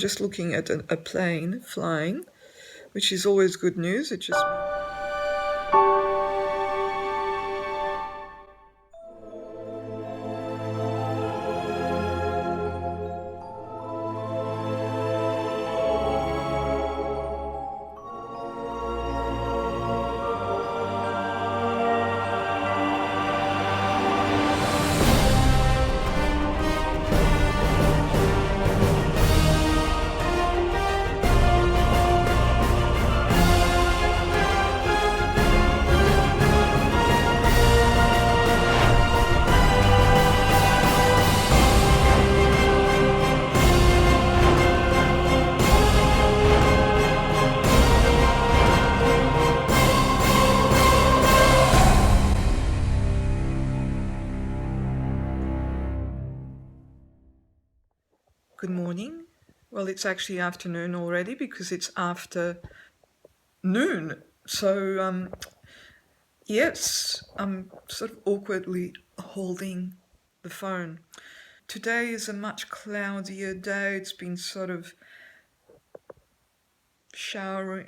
Just looking at a plane flying, which is always good news. It just Good morning. Well, it's actually afternoon already because it's after noon. So, yes, I'm sort of awkwardly holding the phone. Today is a much cloudier day. It's been sort of a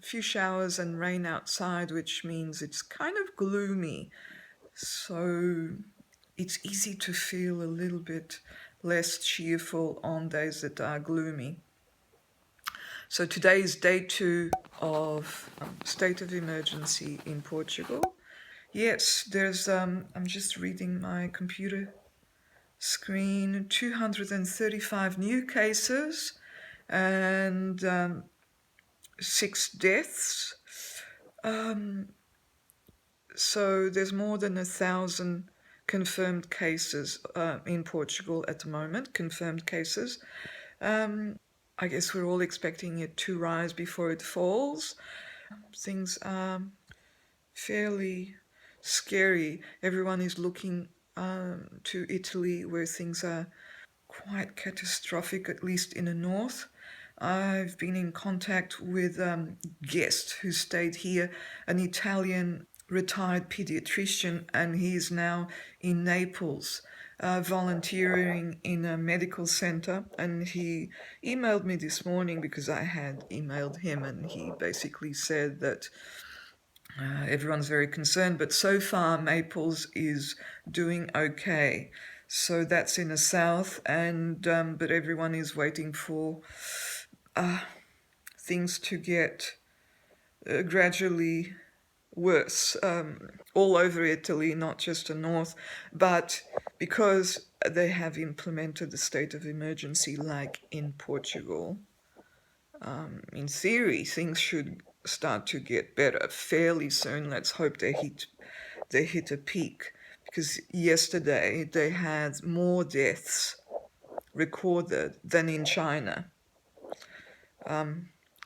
few showers and rain outside, which means it's kind of gloomy. So it's easy to feel a little bit less cheerful on days that are gloomy. So today is day 2 of state of emergency in Portugal. Yes, there's, I'm just reading my computer screen, 235 new cases and 6 deaths. So there's more than 1,000 confirmed cases in Portugal at the moment, confirmed cases. I guess we're all expecting it to rise before it falls. Things are fairly scary. Everyone is looking to Italy, where things are quite catastrophic, at least in the north. I've been in contact with a guest who stayed here, an Italian retired pediatrician, and he is now in Naples volunteering in a medical center. And he emailed me this morning because I had emailed him, and he basically said that everyone's very concerned, but so far Naples is doing okay. So that's in the south, and but everyone is waiting for things to get gradually worse all over Italy, not just the north, but because they have implemented the state of emergency like in Portugal, in theory things should start to get better fairly soon. Let's hope they hit a peak, because yesterday they had more deaths recorded than in China.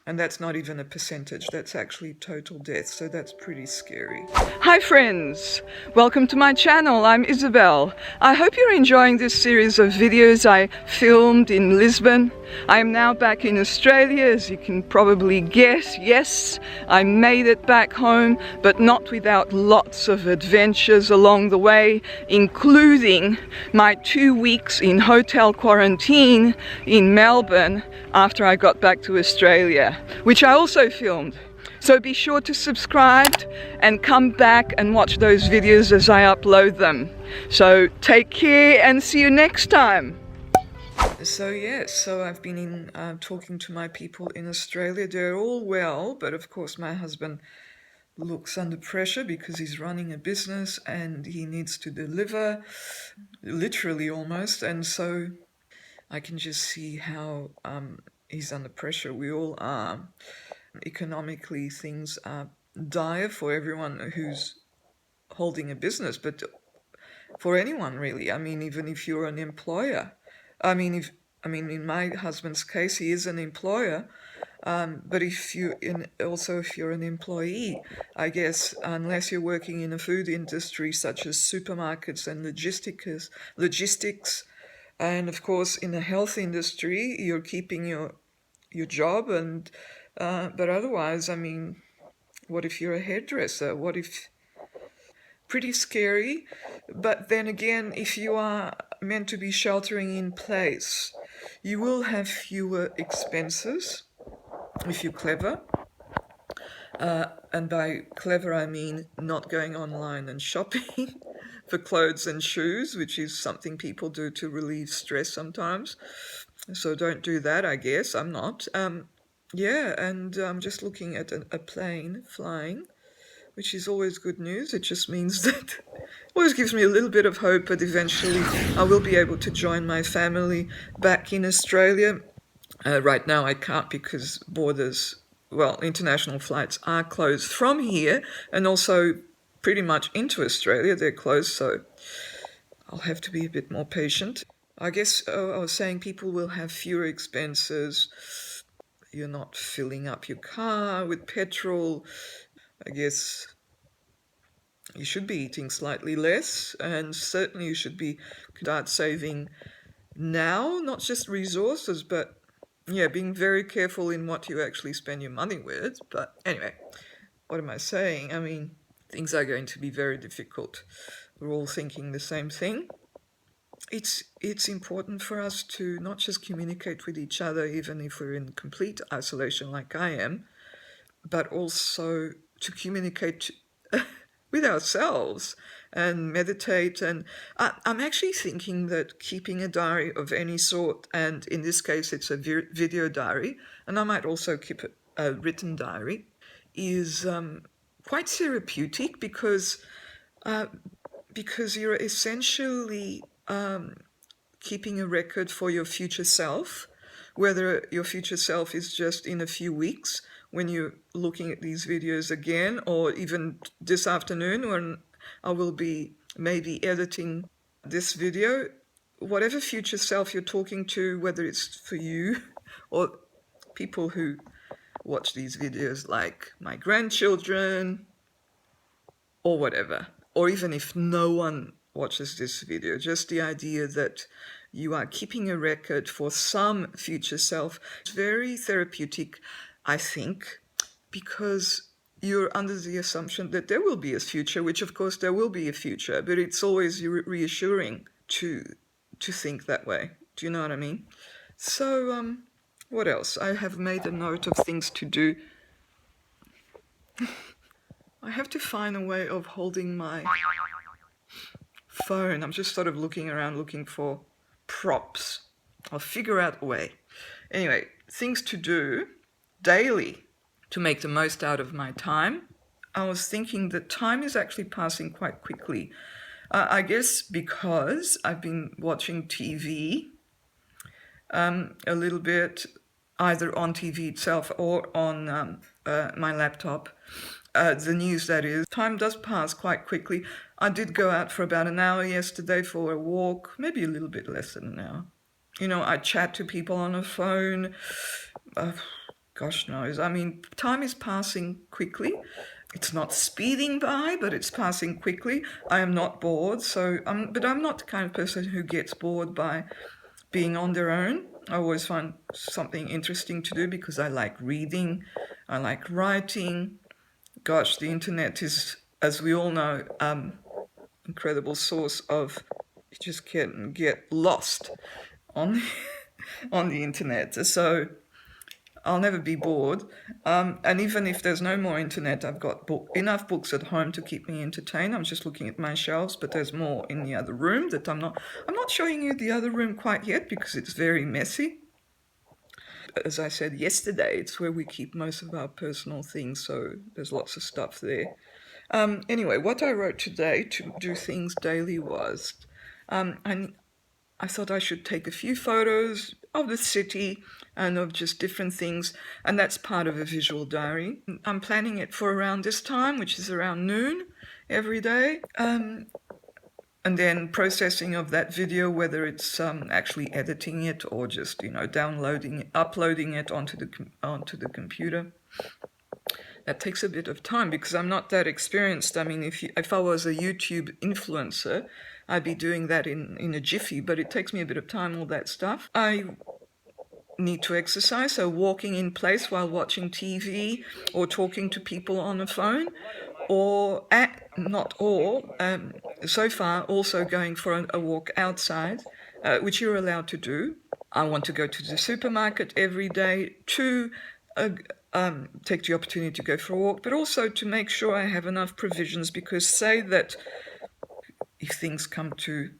And that's not even a percentage, that's actually total deaths, so that's pretty scary. Hi friends, welcome to my channel. I'm Isabel. I hope you're enjoying this series of videos I filmed in Lisbon. I am now back in Australia, as you can probably guess. Yes, I made it back home, but not without lots of adventures along the way, including my 2 weeks in hotel quarantine in Melbourne after I got back to Australia, which I also filmed. So be sure to subscribe and come back and watch those videos as I upload them. So take care and see you next time. So yes, so I've been talking to my people in Australia. They're all well, but of course my husband looks under pressure because he's running a business and he needs to deliver, literally almost, and so I can just see how he's under pressure. We all are. Economically, things are dire for everyone who's holding a business, but for anyone really. I mean, even if you're an employer. In my husband's case, he is an employer, but if you're an employee, I guess, unless you're working in a food industry such as supermarkets and logistics, and of course in the health industry, you're keeping your job, and but otherwise, I mean, what if you're a hairdresser? What if... Pretty scary. But then again, if you are meant to be sheltering in place, You will have fewer expenses if you're clever. And by clever, I mean not going online and shopping for clothes and shoes, which is something people do to relieve stress sometimes. So don't do that, I guess. I'm not. Yeah, and I'm just looking at a plane flying, which is always good news. It just means that always gives me a little bit of hope, but eventually I will be able to join my family back in Australia. Right now I can't because international flights are closed from here, and also pretty much into Australia they're closed, so I'll have to be a bit more patient. I guess I was saying people will have fewer expenses. You're not filling up your car with petrol. I guess you should be eating slightly less, and certainly you should start saving now, not just resources, but yeah, being very careful in what you actually spend your money with. But anyway, what am I saying? I mean, things are going to be very difficult. We're all thinking the same thing. It's important for us to not just communicate with each other, even if we're in complete isolation like I am, but also to communicate with ourselves and meditate. And I'm actually thinking that keeping a diary of any sort, and in this case it's a video diary, and I might also keep a written diary, is quite therapeutic because you're essentially keeping a record for your future self, whether your future self is just in a few weeks when you're looking at these videos again, or even this afternoon when I will be maybe editing this video. Whatever future self you're talking to, whether it's for you or people who watch these videos like my grandchildren or whatever, or even if no one watches this video, just the idea that you are keeping a record for some future self. It's very therapeutic, I think, because you're under the assumption that there will be a future, which of course there will be a future, but it's always reassuring to think that way. Do you know what I mean? So, what else? I have made a note of things to do. I have to find a way of holding my phone. I'm just sort of looking around looking for props. I'll figure out a way. Anyway, things to do daily to make the most out of my time. I was thinking that time is actually passing quite quickly. I guess because I've been watching TV a little bit, either on TV itself or on my laptop. The news, that is. Time does pass quite quickly. I did go out for about an hour yesterday for a walk, maybe a little bit less than an hour. You know, I chat to people on the phone. Gosh knows. I mean, time is passing quickly. It's not speeding by, but it's passing quickly. I am not bored, but I'm not the kind of person who gets bored by being on their own. I always find something interesting to do because I like reading, I like writing. Gosh, the internet is, as we all know, incredible source of, you just can get lost on on the internet. So I'll never be bored. And even if there's no more internet, I've got enough books at home to keep me entertained. I'm just looking at my shelves, but there's more in the other room that I'm not showing you the other room quite yet because it's very messy. As I said yesterday, it's where we keep most of our personal things, so there's lots of stuff there. Anyway, what I wrote today to do things daily was, and I thought I should take a few photos of the city and of just different things, and that's part of a visual diary. I'm planning it for around this time, which is around noon every day. And then processing of that video, whether it's actually editing it or just, uploading it onto the computer. That takes a bit of time because I'm not that experienced. I mean, if I was a YouTube influencer, I'd be doing that in a jiffy, but it takes me a bit of time, all that stuff. I need to exercise, so walking in place while watching TV or talking to people on the phone, so far also going for a walk outside, which you're allowed to do. I want to go to the supermarket every day to take the opportunity to go for a walk, but also to make sure I have enough provisions, because say that if things come to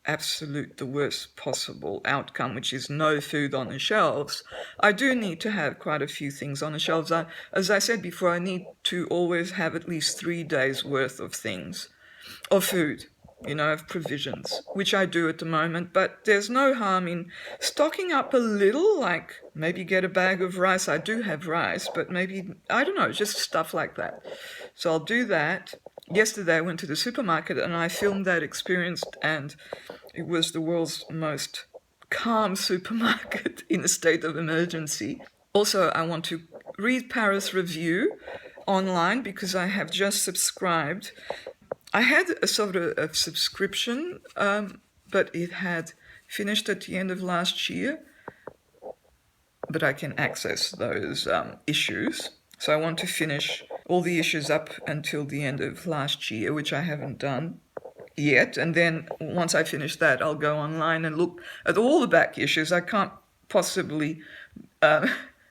absolute the worst possible outcome, which is no food on the shelves, I do need to have quite a few things on the shelves. As I said before, I need to always have at least 3 days worth of things, of food, of provisions, which I do at the moment. But there's no harm in stocking up a little, like maybe get a bag of rice. I do have rice, but maybe, I don't know, just stuff like that. So I'll do that. Yesterday I went to the supermarket and I filmed that experience, and it was the world's most calm supermarket in a state of emergency. Also, I want to read Paris Review online because I have just subscribed. I had a sort of subscription, but it had finished at the end of last year, but I can access those issues. So I want to finish all the issues up until the end of last year, which I haven't done yet. And then once I finish that, I'll go online and look at all the back issues. I can't possibly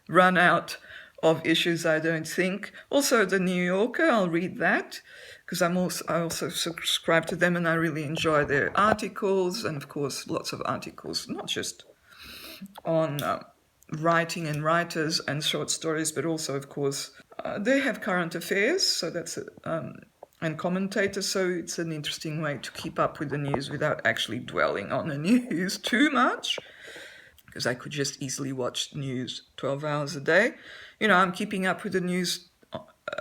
run out of issues, I don't think. Also, the New Yorker, I'll read that because I also subscribe to them and I really enjoy their articles. And of course, lots of articles, not just on writing and writers and short stories, but also, of course, they have current affairs, so that's and commentators, so it's an interesting way to keep up with the news without actually dwelling on the news too much, because I could just easily watch news 12 hours a day. I'm keeping up with the news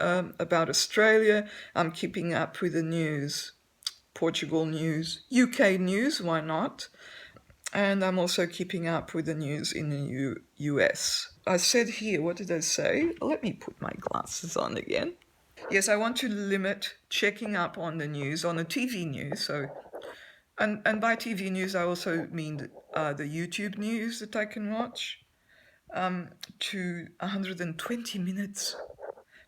about Australia, I'm keeping up with the news, Portugal news, UK news, why not? And I'm also keeping up with the news in the US. I said here, what did I say? Let me put my glasses on again. Yes, I want to limit checking up on the news, on the TV news. So, and by TV news, I also mean the YouTube news that I can watch, to 120 minutes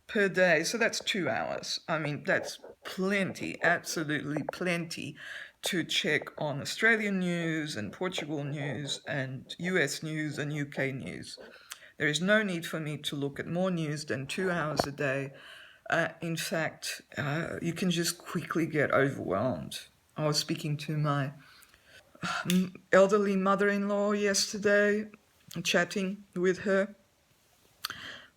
per day. So that's 2 hours. I mean, that's plenty, absolutely plenty to check on Australian news and Portugal news and US news and UK news. There is no need for me to look at more news than 2 hours a day. In fact, you can just quickly get overwhelmed. I was speaking to my elderly mother-in-law yesterday, chatting with her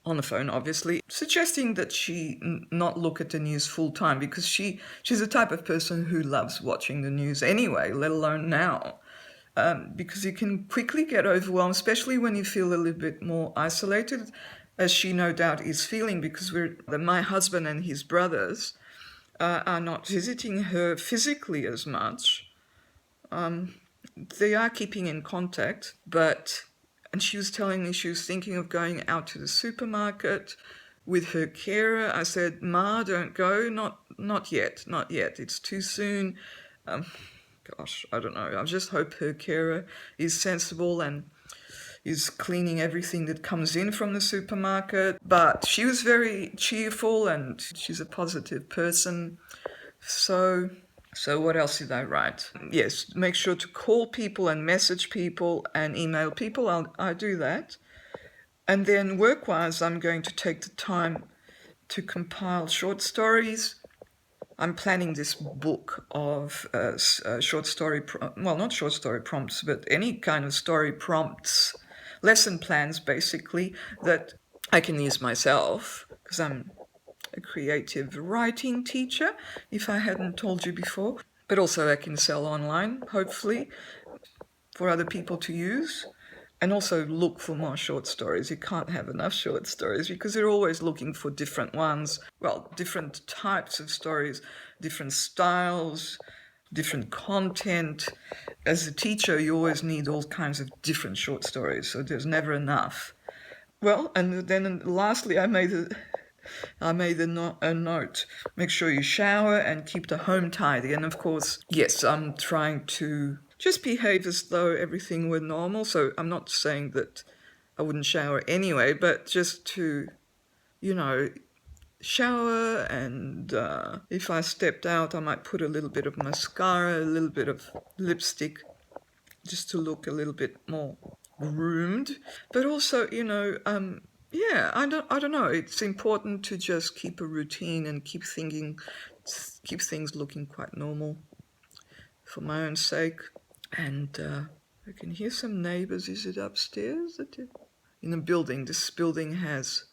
on the phone, obviously, suggesting that she not look at the news full time, because she's the type of person who loves watching the news anyway, let alone now. Because you can quickly get overwhelmed, especially when you feel a little bit more isolated, as she no doubt is feeling, because my husband and his brothers are not visiting her physically as much. They are keeping in contact, and she was telling me she was thinking of going out to the supermarket with her carer. I said, Ma, don't go, not yet, it's too soon. Gosh, I don't know. I just hope her carer is sensible and is cleaning everything that comes in from the supermarket. But she was very cheerful and she's a positive person. So what else did I write? Yes, make sure to call people and message people and email people. I do that. And then work-wise, I'm going to take the time to compile short stories. I'm planning this book of short story, not short story prompts, but any kind of story prompts, lesson plans basically, that I can use myself, because I'm a creative writing teacher, if I hadn't told you before. But also I can sell online, hopefully, for other people to use. And also look for more short stories. You can't have enough short stories because you're always looking for different ones. Well, different types of stories, different styles, different content. As a teacher, you always need all kinds of different short stories, so there's never enough. Well, and then lastly, I made a note. Make sure you shower and keep the home tidy. And of course, yes, I'm trying to just behave as though everything were normal. So I'm not saying that I wouldn't shower anyway, but just to, shower, and if I stepped out, I might put a little bit of mascara, a little bit of lipstick just to look a little bit more groomed. But also, you know, yeah, I don't know. It's important to just keep a routine and keep things looking quite normal for my own sake. And I can hear some neighbors. Is it upstairs? In a building. This building has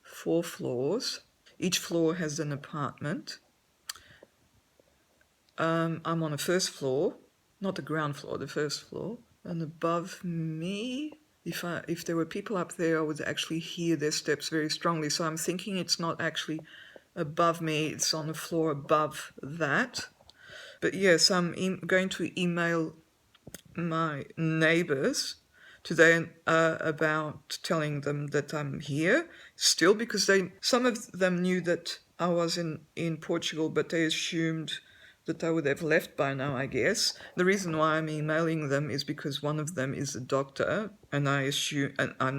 4 floors. Each floor has an apartment. I'm on the first floor, not the ground floor, the first floor. And above me, if there were people up there, I would actually hear their steps very strongly. So I'm thinking it's not actually above me, it's on the floor above that. But yes, I'm going to email my neighbors today about telling them that I'm here still, because some of them knew that I was in Portugal, but they assumed that I would have left by now, I guess. The reason why I'm emailing them is because one of them is a doctor, and I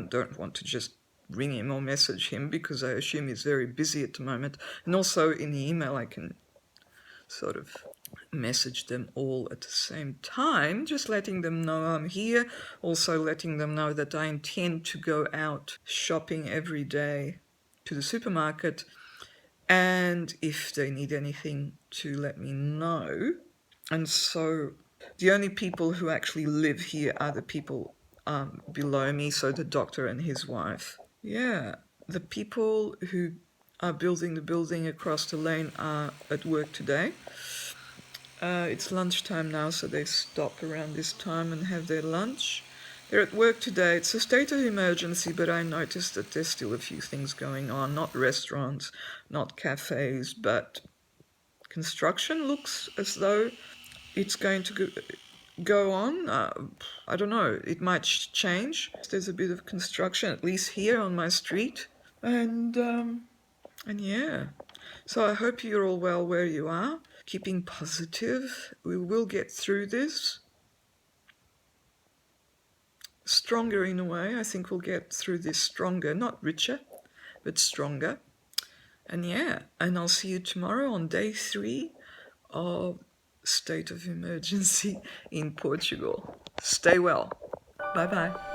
don't want to just ring him or message him, because I assume he's very busy at the moment. And also in the email I can sort of message them all at the same time, just letting them know I'm here, also letting them know that I intend to go out shopping every day to the supermarket, and if they need anything to let me know. And so the only people who actually live here are the people below me, so the doctor and his wife. Yeah, the people who are building the building across the lane are at work today. It's lunchtime now, so they stop around this time and have their lunch. They're at work today. It's a state of emergency, but I noticed that there's still a few things going on. Not restaurants, not cafes, but construction looks as though it's going to go on. I don't know. It might change. There's a bit of construction, at least here on my street. And yeah. So I hope you're all well where you are. Keeping positive. We will get through this. Stronger in a way. I think we'll get through this stronger. Not richer, but stronger. And yeah, and I'll see you tomorrow on day 3 of state of emergency in Portugal. Stay well. Bye-bye.